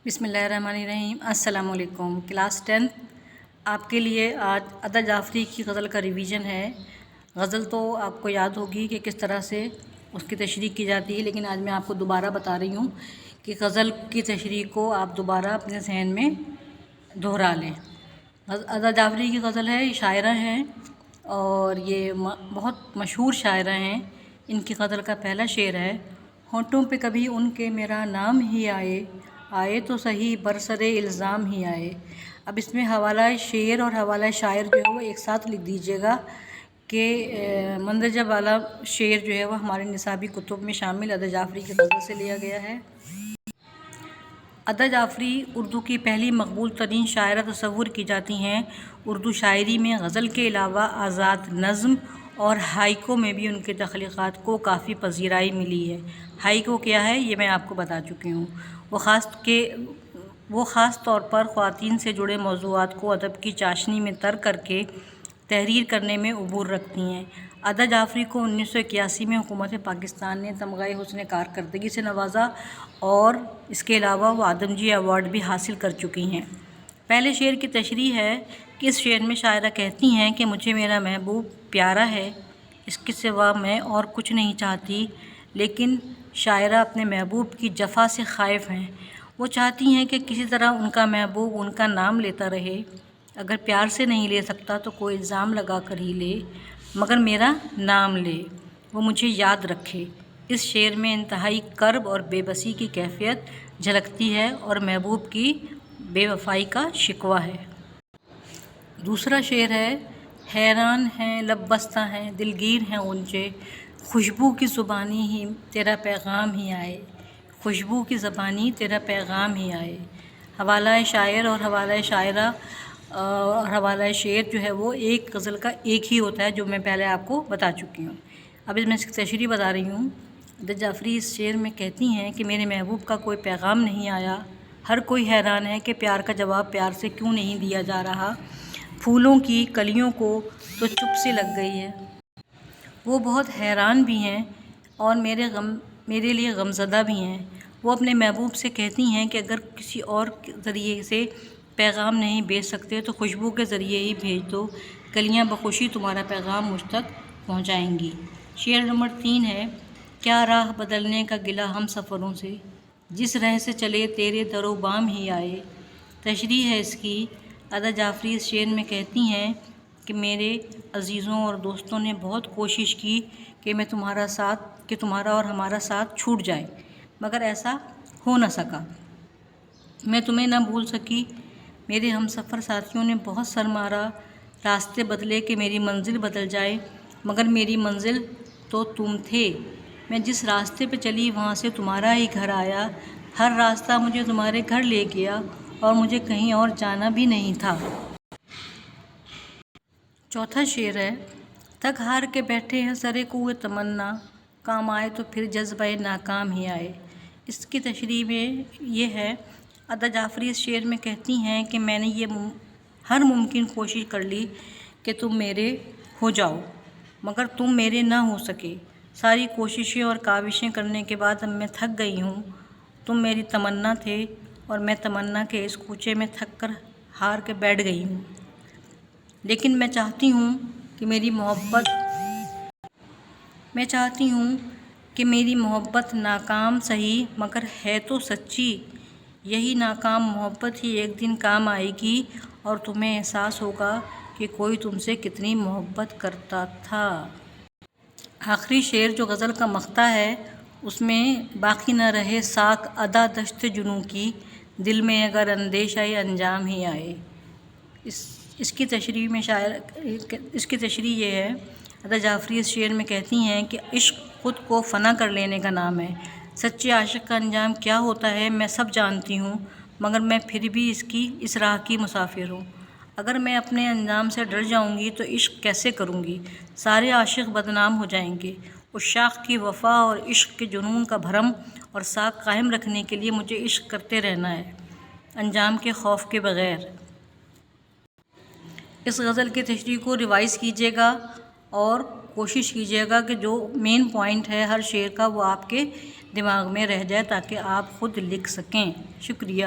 بسم اللہ الرحمن الرحیم۔ السلام علیکم۔ کلاس 10 آپ کے لیے آج عدا جعفری کی غزل کا ریویژن ہے۔ غزل تو آپ کو یاد ہوگی کہ کس طرح سے اس کی تشریح کی جاتی ہے، لیکن آج میں آپ کو دوبارہ بتا رہی ہوں کہ غزل کی تشریح کو آپ دوبارہ اپنے ذہن میں دہرا لیں۔ عدا جعفری کی غزل ہے، یہ شاعرہ ہیں اور یہ بہت مشہور شاعرہ ہیں۔ ان کی غزل کا پہلا شعر ہے: ہونٹوں پہ کبھی ان کے میرا نام ہی آئے تو صحیح برسر الزام ہی آئے۔ اب اس میں حوالہ شعر اور حوالہ شاعر جو ہے وہ ایک ساتھ لکھ دیجیے گا کہ مندرجہ بالا شعر جو ہے وہ ہمارے نصابی کتب میں شامل عدا جعفری کی غزل سے لیا گیا ہے۔ عدا جعفری اردو کی پہلی مقبول ترین شاعرہ تصور کی جاتی ہیں۔ اردو شاعری میں غزل کے علاوہ آزاد نظم اور ہائیکو میں بھی ان کے تخلیقات کو کافی پذیرائی ملی ہے۔ ہائیکو کیا ہے یہ میں آپ کو بتا چکی ہوں۔ وہ خاص طور پر خواتین سے جڑے موضوعات کو ادب کی چاشنی میں تر کر کے تحریر کرنے میں عبور رکھتی ہیں۔ عدا جعفری کو 1981 میں حکومت پاکستان نے تمغہ حسن کارکردگی سے نوازا اور اس کے علاوہ وہ آدمجی ایوارڈ بھی حاصل کر چکی ہیں۔ پہلے شعر کی تشریح ہے کہ اس شعر میں شاعرہ کہتی ہیں کہ مجھے میرا محبوب پیارا ہے، اس کے سوا میں اور کچھ نہیں چاہتی، لیکن شاعرہ اپنے محبوب کی جفا سے خائف ہیں۔ وہ چاہتی ہیں کہ کسی طرح ان کا محبوب ان کا نام لیتا رہے، اگر پیار سے نہیں لے سکتا تو کوئی الزام لگا کر ہی لے، مگر میرا نام لے، وہ مجھے یاد رکھے۔ اس شعر میں انتہائی کرب اور بے بسی کی کیفیت جھلکتی ہے اور محبوب کی بے وفائی کا شکوہ ہے۔ دوسرا شعر ہے: حیران ہیں لب بستہ ہیں دلگیر ہیں غنچے، خوشبو کی زبانی ہی تیرا پیغام ہی آئے، خوشبو کی زبانی تیرا پیغام ہی آئے۔ حوالہ شاعر اور حوالہ شاعرہ اور حوالہ شعر جو ہے وہ ایک غزل کا ایک ہی ہوتا ہے، جو میں پہلے آپ کو بتا چکی ہوں۔ اب اس میں اس کی تشریح بتا رہی ہوں۔ عدا جعفری اس شعر میں کہتی ہیں کہ میرے محبوب کا کوئی پیغام نہیں آیا، ہر کوئی حیران ہے کہ پیار کا جواب پیار سے کیوں نہیں دیا جا رہا، پھولوں کی کلیوں کو تو چپ سی لگ گئی ہے۔ وہ بہت حیران بھی ہیں اور میرے لیے غمزدہ بھی ہیں۔ وہ اپنے محبوب سے کہتی ہیں کہ اگر کسی اور ذریعے سے پیغام نہیں بھیج سکتے تو خوشبو کے ذریعے ہی بھیج دو، کلیاں بخوشی تمہارا پیغام مجھ تک پہنچائیں گی۔ شعر نمبر 3 ہے: کیا راہ بدلنے کا گلہ ہم سفروں سے، جس رہ سے چلے تیرے در و بام ہی آئے۔ تشریح ہے اس کی: عدا جعفری اس شعر میں کہتی ہیں کہ میرے عزیزوں اور دوستوں نے بہت کوشش کی کہ تمہارا اور ہمارا ساتھ چھوٹ جائے، مگر ایسا ہو نہ سکا۔ میں تمہیں نہ بھول سکی، میرے ہم سفر ساتھیوں نے بہت سر مارا، راستے بدلے کہ میری منزل بدل جائے، مگر میری منزل تو تم تھے۔ میں جس راستے پہ چلی وہاں سے تمہارا ہی گھر آیا، ہر راستہ مجھے تمہارے گھر لے گیا اور مجھے کہیں اور جانا بھی نہیں تھا۔ چوتھا شعر ہے: تھک ہار کے بیٹھے ہیں سرے کوہ تمنا، کام آئے تو پھر جذبہ ناکام ہی آئے۔ اس کی تشریح میں یہ ہے: عدا جعفری اس شعر میں کہتی ہیں کہ میں نے ہر ممکن کوشش کر لی کہ تم میرے ہو جاؤ، مگر تم میرے نہ ہو سکے۔ ساری کوششیں اور کاوشیں کرنے کے بعد اب میں تھک گئی ہوں۔ تم میری تمنا تھے اور میں تمنا کے اس کوچے میں تھک کر ہار کے بیٹھ گئی ہوں، لیکن میں چاہتی ہوں کہ میری محبت ناکام سہی مگر ہے تو سچی، یہی ناکام محبت ہی ایک دن کام آئے گی اور تمہیں احساس ہوگا کہ کوئی تم سے کتنی محبت کرتا تھا۔ آخری شعر جو غزل کا مقطع ہے اس میں: باقی نہ رہے ساکھ عدا دشت جنوں کی، دل میں اگر اندیشہ انجام ہی آئے۔ اس کی تشریح یہ ہے: عدا جعفری اس شعر میں کہتی ہیں کہ عشق خود کو فنا کر لینے کا نام ہے۔ سچے عاشق کا انجام کیا ہوتا ہے میں سب جانتی ہوں، مگر میں پھر بھی اس راہ کی مسافر ہوں۔ اگر میں اپنے انجام سے ڈر جاؤں گی تو عشق کیسے کروں گی؟ سارے عاشق بدنام ہو جائیں گے۔ عشاق کی وفا اور عشق کے جنون کا بھرم اور ساکھ قائم رکھنے کے لیے مجھے عشق کرتے رہنا ہے، انجام کے خوف کے بغیر۔ اس غزل کی تشریح کو ریوائز کیجیے گا اور کوشش کیجیے گا کہ جو مین پوائنٹ ہے ہر شعر کا وہ آپ کے دماغ میں رہ جائے تاکہ آپ خود لکھ سکیں۔ شکریہ۔